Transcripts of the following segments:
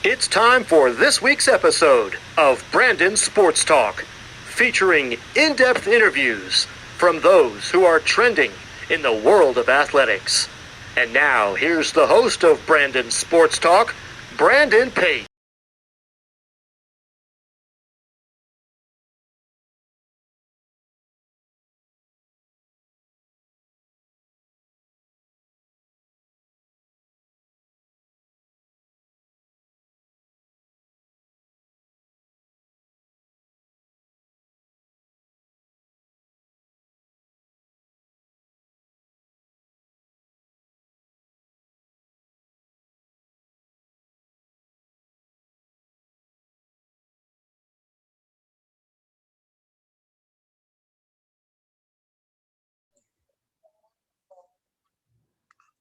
It's time for this week's episode of Brandon Sports Talk, featuring in-depth interviews from those who are trending in the world of athletics. And now, here's the host of Brandon Sports Talk, Brandon Pate.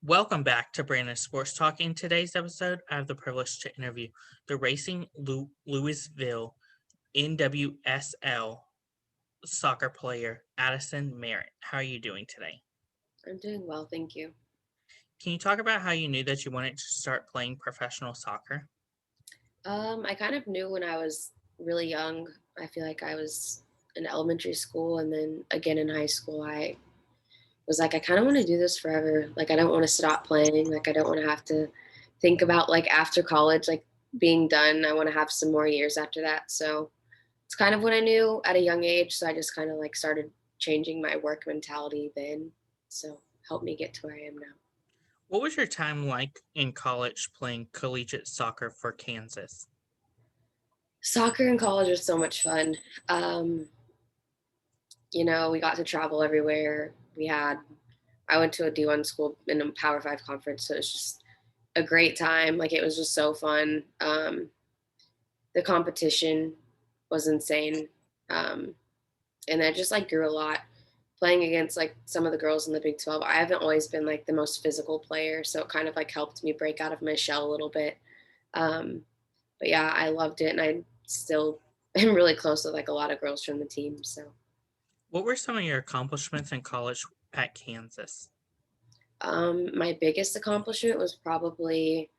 Welcome back to Brandon Sports Talk. In today's episode, I have the privilege to interview the Racing Louisville NWSL soccer player, Addisyn Merrick. How are you doing today? I'm doing well, thank you. Can you talk about how you knew that you wanted to start playing professional soccer? I kind of knew when I was really young. I feel like I was in elementary school and then again in high school. I was like, I kind of want to do this forever. Like, I don't want to stop playing. Like, I don't want to have to think about like after college, like being done. I want to have some more years after that. So it's kind of what I knew at a young age. So I just kind of like started changing my work mentality then. So helped me get to where I am now. What was your time like in college playing collegiate soccer for Kansas? Soccer in college was so much fun. Um, we got to travel everywhere. I went to a D1 school in a Power Five conference, so it was just a great time. Like, it was just so fun. The competition was insane. Um, and I just like grew a lot playing against like some of the girls in the Big 12. I haven't always been like the most physical player, so it kind of like helped me break out of my shell a little bit. Um, but yeah, I loved it, and I still am really close with like a lot of girls from the team. So What were some of your accomplishments in college at Kansas? my biggest accomplishment was probably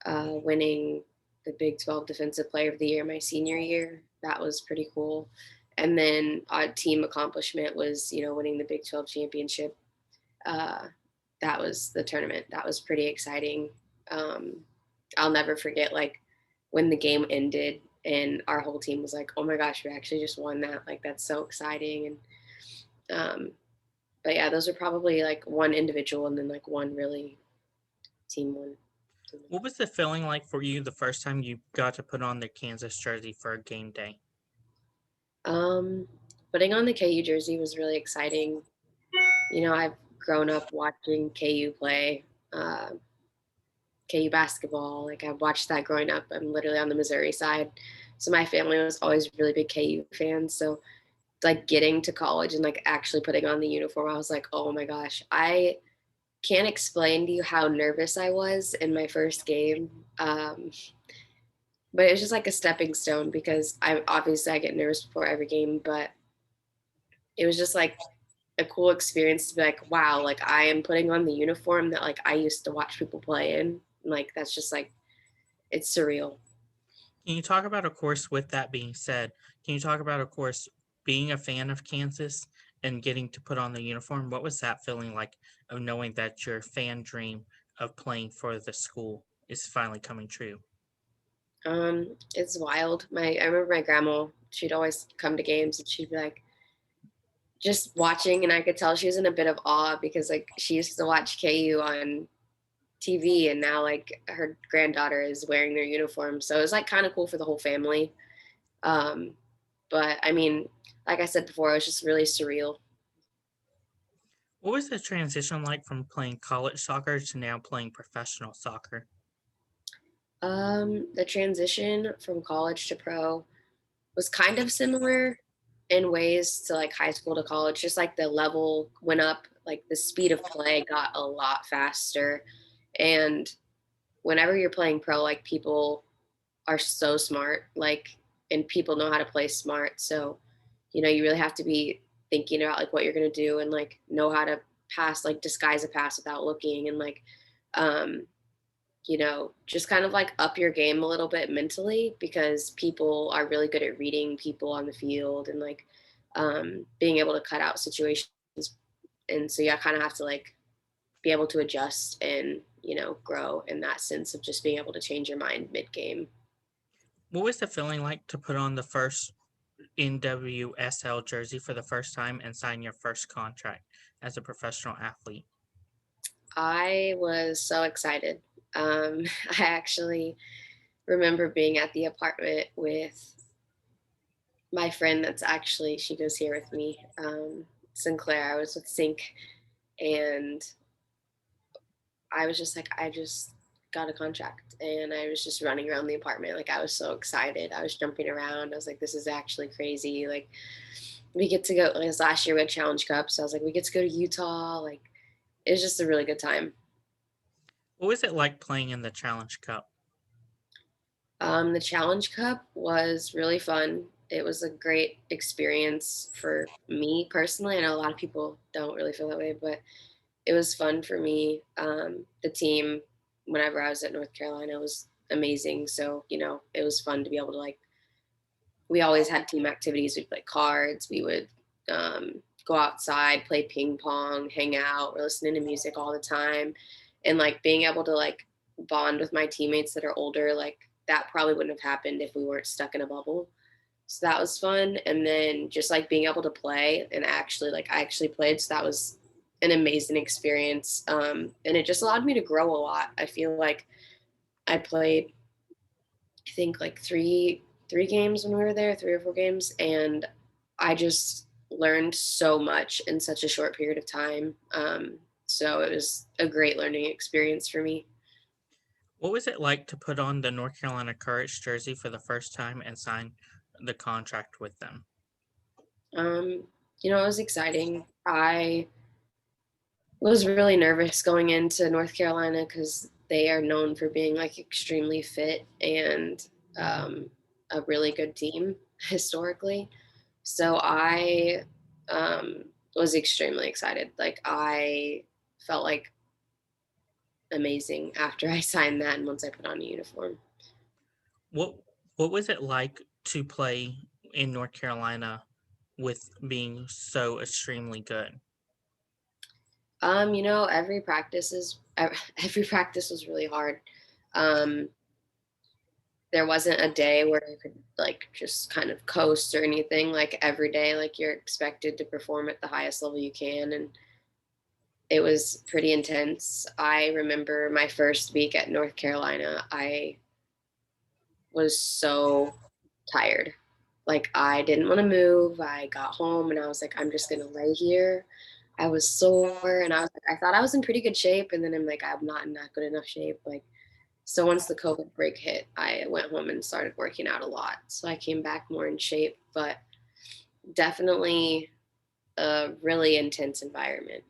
winning the Big 12 Defensive Player of the Year my senior year. That was pretty cool. And then a team accomplishment was, winning the Big 12 championship. Uh, that was the tournament. That was pretty exciting. Um, I'll never forget like when the game ended and our whole team was like, "Oh my gosh, we actually just won that! Like, that's so exciting!" And um, but yeah, those are probably like one individual and then like one really team one. What was the feeling like for you the first time you got to put on the Kansas jersey for a game day? Um, Putting on the KU jersey was really exciting. I've grown up watching KU play, uh, KU basketball. Like, I watched that growing up. I'm literally on the Missouri side. So my family was always really big KU fans. So like getting to college and like actually putting on the uniform, I was like, oh my gosh, I can't explain to you how nervous I was in my first game. But it was just like a stepping stone because I get nervous before every game, but it was just like a cool experience to be like, wow, like I am putting on the uniform that like I used to watch people play in. Like, that's just like, it's surreal. Can you talk about, of course, with that being said, can you talk about, of course, being a fan of Kansas and getting to put on the uniform? What was that feeling like of knowing that your fan dream of playing for the school is finally coming true? It's wild. I remember my grandma, she'd always come to games and she'd be like, just watching, and I could tell she was in a bit of awe because like she used to watch KU on TV and now like her granddaughter is wearing their uniform. So it was like kind of cool for the whole family. Um, but I mean, like I said before, it was just really surreal. What was the transition like from playing college soccer to now playing professional soccer? The transition from college to pro was kind of similar in ways to like high school to college, just like the level went up, like the speed of play got a lot faster. And whenever you're playing pro, like people are so smart, like, and people know how to play smart. So, you really have to be thinking about like what you're going to do and like know how to pass, like disguise a pass without looking. And like, um, just kind of like up your game a little bit mentally, because people are really good at reading people on the field and like being able to cut out situations. And so you kind of have to like be able to adjust and, grow in that sense of just being able to change your mind mid game. What was the feeling like to put on the first NWSL jersey for the first time and sign your first contract as a professional athlete? I was so excited. I actually remember being at the apartment with my friend she goes here with me, Sinclair. I was with Sync, and I was just like, I just got a contract, and I was just running around the apartment. Like, I was so excited. I was jumping around. I was like, this is actually crazy. Like, we get to go, like, this last year we had Challenge Cup. So I was like, we get to go to Utah. Like, it was just a really good time. What was it like playing in the Challenge Cup? The Challenge Cup was really fun. It was a great experience for me personally. I know a lot of people don't really feel that way, but it was fun for me. The team, whenever I was at North Carolina, was amazing. So, it was fun to be able to like, we always had team activities. We'd play cards. We would go outside, play ping pong, hang out. We're listening to music all the time. And like being able to like bond with my teammates that are older, like that probably wouldn't have happened if we weren't stuck in a bubble. So that was fun. And then just like being able to play and I actually played. So that was an amazing experience. And it just allowed me to grow a lot. I feel like I played, I think like three games when we were there, 3 or 4 games. And I just learned so much in such a short period of time. So it was a great learning experience for me. What was it like to put on the North Carolina Courage jersey for the first time and sign the contract with them? It was exciting. I was really nervous going into North Carolina because they are known for being like extremely fit and a really good team historically. So I was extremely excited. Like I felt like amazing after I signed that and once I put on a uniform. What what was it like to play in North Carolina with being so extremely good? Every practice was really hard. Um, there wasn't a day where you could like just kind of coast or anything. Like every day, like you're expected to perform at the highest level you can, and it was pretty intense. I remember my first week at North Carolina, I was so tired. Like I didn't want to move. I got home and I was like, I'm just gonna lay here. I was sore and I was like, I thought I was in pretty good shape, and then I'm like, I'm not in that good enough shape. Like, so once the COVID break hit, I went home and started working out a lot. So I came back more in shape, but definitely a really intense environment.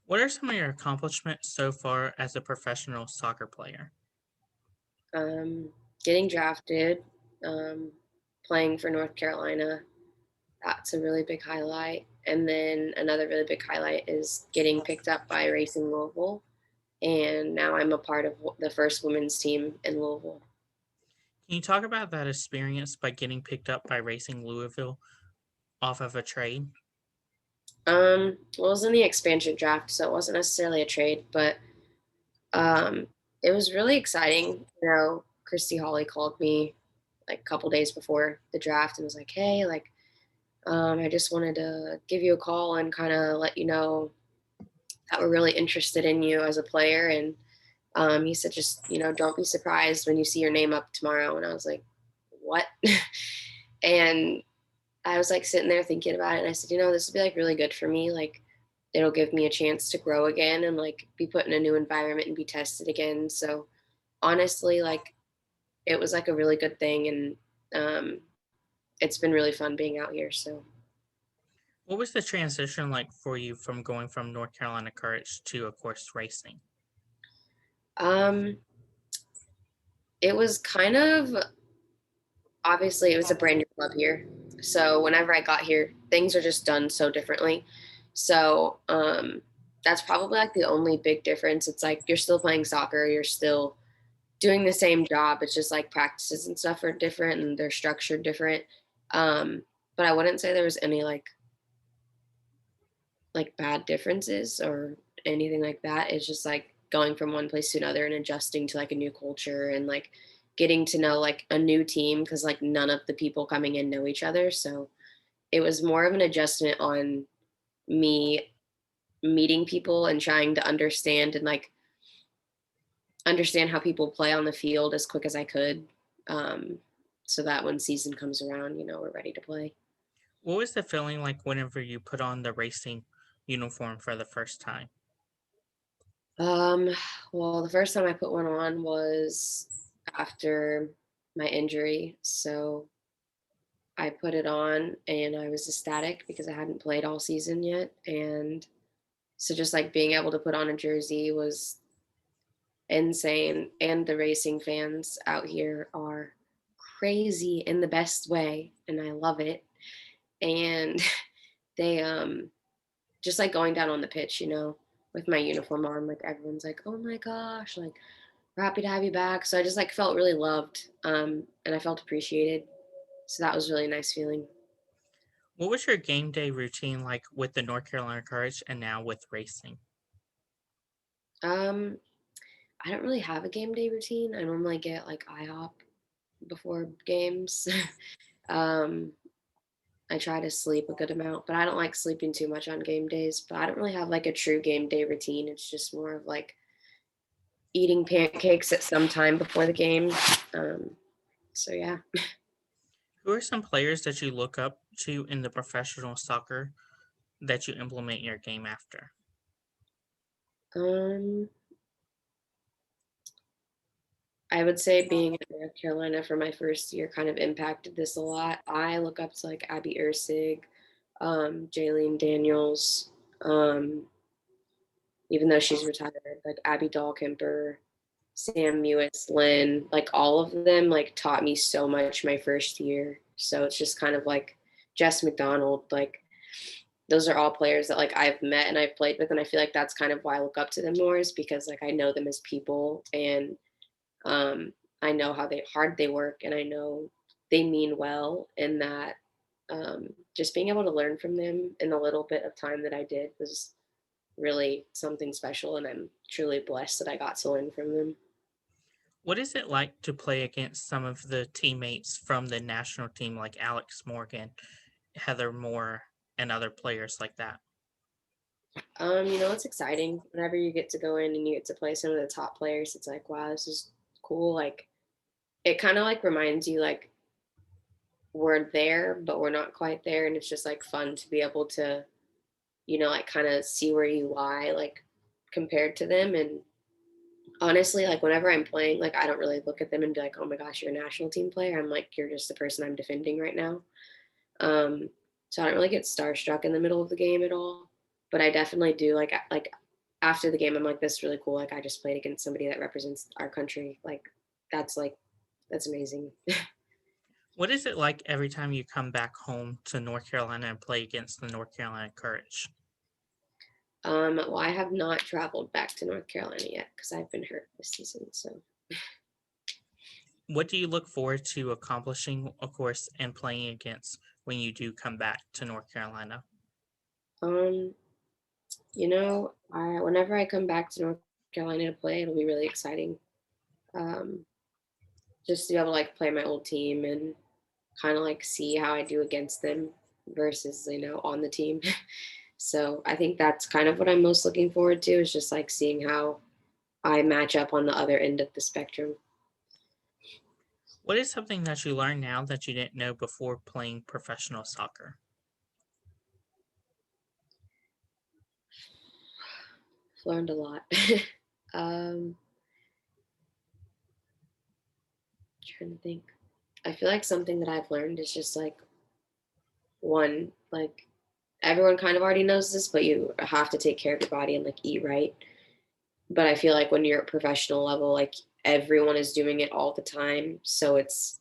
What are some of your accomplishments so far as a professional soccer player? Um, Getting drafted, playing for North Carolina, that's a really big highlight. And then another really big highlight is getting picked up by Racing Louisville. And now I'm a part of the first women's team in Louisville. Can you talk about that experience by getting picked up by Racing Louisville off of a trade? Well, it was in the expansion draft, so it wasn't necessarily a trade, but um, it was really exciting. Christy Hawley called me like a couple days before the draft and was like, "Hey, like, I just wanted to give you a call and kind of let you know that we're really interested in you as a player." And he said, just, don't be surprised when you see your name up tomorrow. And I was like, what? And I was like sitting there thinking about it. And I said, this would be like really good for me. Like, it'll give me a chance to grow again and like be put in a new environment and be tested again. So honestly, like, it was like a really good thing. And it's been really fun being out here. So What was the transition like for you from going from North Carolina Courage to, of course, racing? um, it was kind of, obviously it was a brand new club here. So whenever I got here, things are just done so differently. So that's probably like the only big difference. It's like you're still playing soccer, you're still doing the same job. It's just like practices and stuff are different and they're structured different. But I wouldn't say there was any like bad differences or anything like that. It's just like going from one place to another and adjusting to like a new culture and like getting to know like a new team because like none of the people coming in know each other. So it was more of an adjustment on me meeting people and trying to understand and like understand how people play on the field as quick as I could. So that when season comes around, we're ready to play. What was the feeling like whenever you put on the racing uniform for the first time? Um, well, the first time I put one on was after my injury. So I put it on and I was ecstatic because I hadn't played all season yet. And so just like being able to put on a jersey was insane. And the racing fans out here are crazy in the best way. And I love it. And they, just like going down on the pitch, with my uniform on, like everyone's like, oh my gosh, like we're happy to have you back. So I just like felt really loved, and I felt appreciated. So that was really a nice feeling. What was your game day routine like with the North Carolina Courage and now with racing? Um, I don't really have a game day routine. I normally get like IHOP before games. um, I try to sleep a good amount, but I don't like sleeping too much on game days. But I don't really have like a true game day routine. It's just more of like eating pancakes at some time before the game. So yeah. Who are some players that you look up to in the professional soccer that you implement your game after? Um, I would say being in North Carolina for my first year kind of impacted this a lot. I look up to like Abby Ursig, Jaylene Daniels, um, even though she's retired, like Abby Dahlkemper, Sam Mewis, Lynn, like all of them like taught me so much my first year. So it's just kind of like Jess McDonald, like those are all players that like I've met and I've played with. And I feel like that's kind of why I look up to them more is because like I know them as people and um, I know how hard they work and I know they mean well and that just being able to learn from them in the little bit of time that I did was really something special and I'm truly blessed that I got to learn from them. What is it like to play against some of the teammates from the national team like Alex Morgan, Heather Moore, and other players like that? It's exciting whenever you get to go in and you get to play some of the top players. It's like, wow, this is cool. Like it kind of like reminds you like we're there, but we're not quite there. And it's just like fun to be able to, like kind of see where you lie, like compared to them. And honestly, like whenever I'm playing, like I don't really look at them and be like, oh my gosh, you're a national team player. I'm like, you're just the person I'm defending right now. Um, so I don't really get starstruck in the middle of the game at all. But I definitely do like after the game, I'm like, this is really cool. Like I just played against somebody that represents our country. Like that's amazing. What is it like every time you come back home to North Carolina and play against the North Carolina Courage? Well, I have not traveled back to North Carolina yet because I've been hurt this season. So What do you look forward to accomplishing, of course, and playing against when you do come back to North Carolina? um whenever I come back to North Carolina to play, it'll be really exciting. Um, just to be able to like play my old team and kind of like see how I do against them versus on the team. So I think that's kind of what I'm most looking forward to is just like seeing how I match up on the other end of the spectrum. What is something that you learn now that you didn't know before playing professional soccer? I've learned a lot. um, Trying to think. I feel like something that I've learned is just like one, like everyone kind of already knows this, but you have to take care of your body and like eat right. But I feel like when you're at professional level, like everyone is doing it all the time. So it's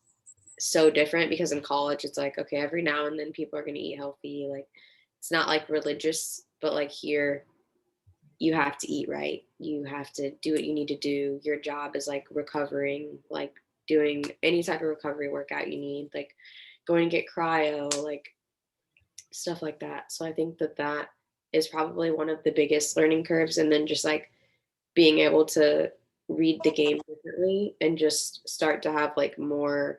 so different because in college it's like, okay, every now and then people are going to eat healthy. Like it's not like religious, but like here you have to eat right. You have to do what you need to do. Your job is like recovering, like doing any type of recovery workout you need, like going to get cryo, like stuff like that. So I think that is probably one of the biggest learning curves. And then just like being able to read the game differently and just start to have like more,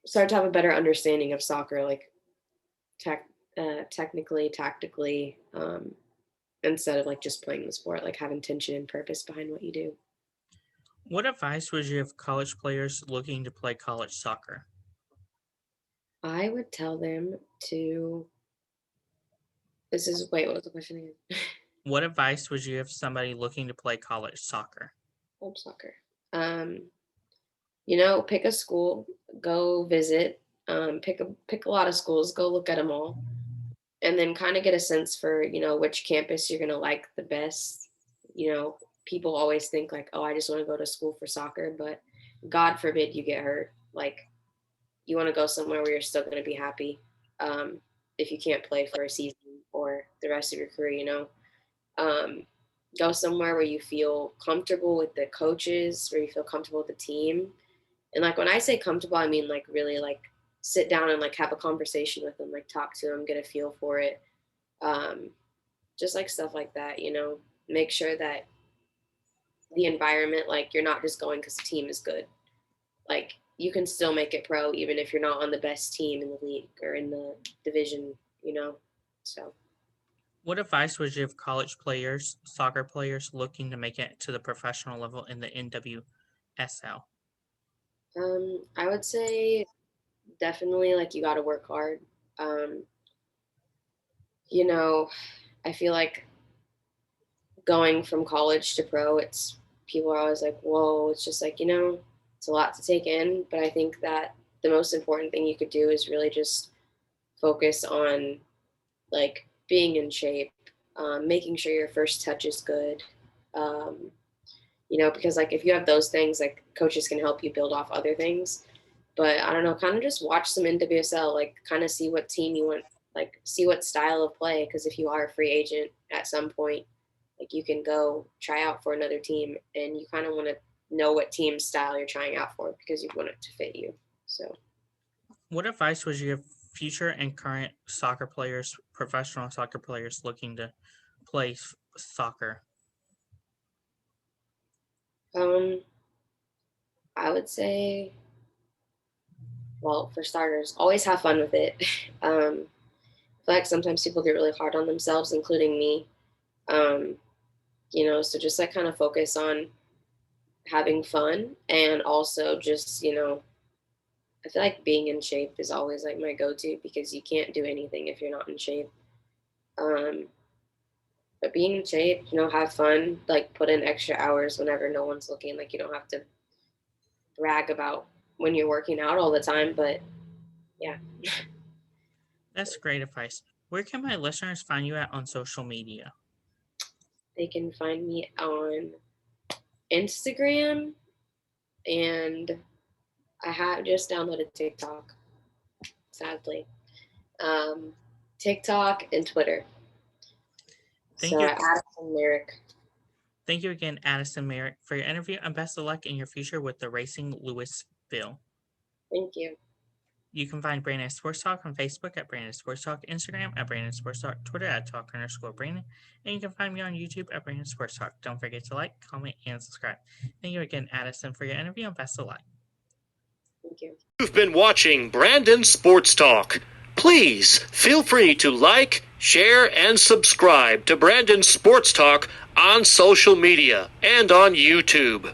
start to have a better understanding of soccer, like technically, tactically, instead of like just playing the sport, like have intention and purpose behind what you do. What advice would you give college players looking to play college soccer? I would tell them to, what was the question again? What advice would you give somebody looking to play college soccer? Club soccer. Pick a school, go visit, pick a lot of schools, go look at them all, and then kind of get a sense for, which campus you're going to like the best. People always think like, oh, I just want to go to school for soccer, but God forbid you get hurt. Like, you want to go somewhere where you're still going to be happy, if you can't play for a season or the rest of your career. Go somewhere where you feel comfortable with the coaches, where you feel comfortable with the team. And like when I say comfortable, I mean like really like sit down and like have a conversation with them, like talk to them, get a feel for it. Just like stuff like that, make sure that the environment, like you're not just going because the team is good. Like you can still make it pro even if you're not on the best team in the league or in the division, so. What advice would you give college players, soccer players looking to make it to the professional level in the NWSL? I would say definitely like you got to work hard. I feel like going from college to pro, people are always like, whoa, it's just like, it's a lot to take in. But I think that the most important thing you could do is really just focus on like being in shape, making sure your first touch is good. Because like if you have those things, like coaches can help you build off other things. But I don't know, kind of just watch some NWSL, like kind of see what team you want, like see what style of play. Because if you are a free agent at some point, like you can go try out for another team, and you kind of want to know what team style you're trying out for because you want it to fit you. So, what advice would you give future and current soccer players, professional soccer players looking to play soccer? I would say, well, for starters, always have fun with it. I feel like sometimes people get really hard on themselves, including me. So just like kind of focus on having fun, and also just, I feel like being in shape is always like my go-to because you can't do anything if you're not in shape. But being in shape, have fun, like put in extra hours whenever no one's looking. Like you don't have to brag about when you're working out all the time, but yeah. That's great advice. Where can my listeners find you at on social media? They can find me on Instagram, and I have just downloaded TikTok, sadly. TikTok and Twitter. Thank you. Addisyn Merrick. Thank you again, Addisyn Merrick, for your interview, and best of luck in your future with the Racing Louisville. Thank you. You can find Brandon Sports Talk on Facebook at Brandon Sports Talk, Instagram at Brandon Sports Talk, Twitter at Talk_Brandon, and you can find me on YouTube at Brandon Sports Talk. Don't forget to like, comment, and subscribe. Thank you again, Addisyn, for your interview, and best of luck. Thank you. You've been watching Brandon Sports Talk. Please feel free to like, share, and subscribe to Brandon Sports Talk on social media and on YouTube.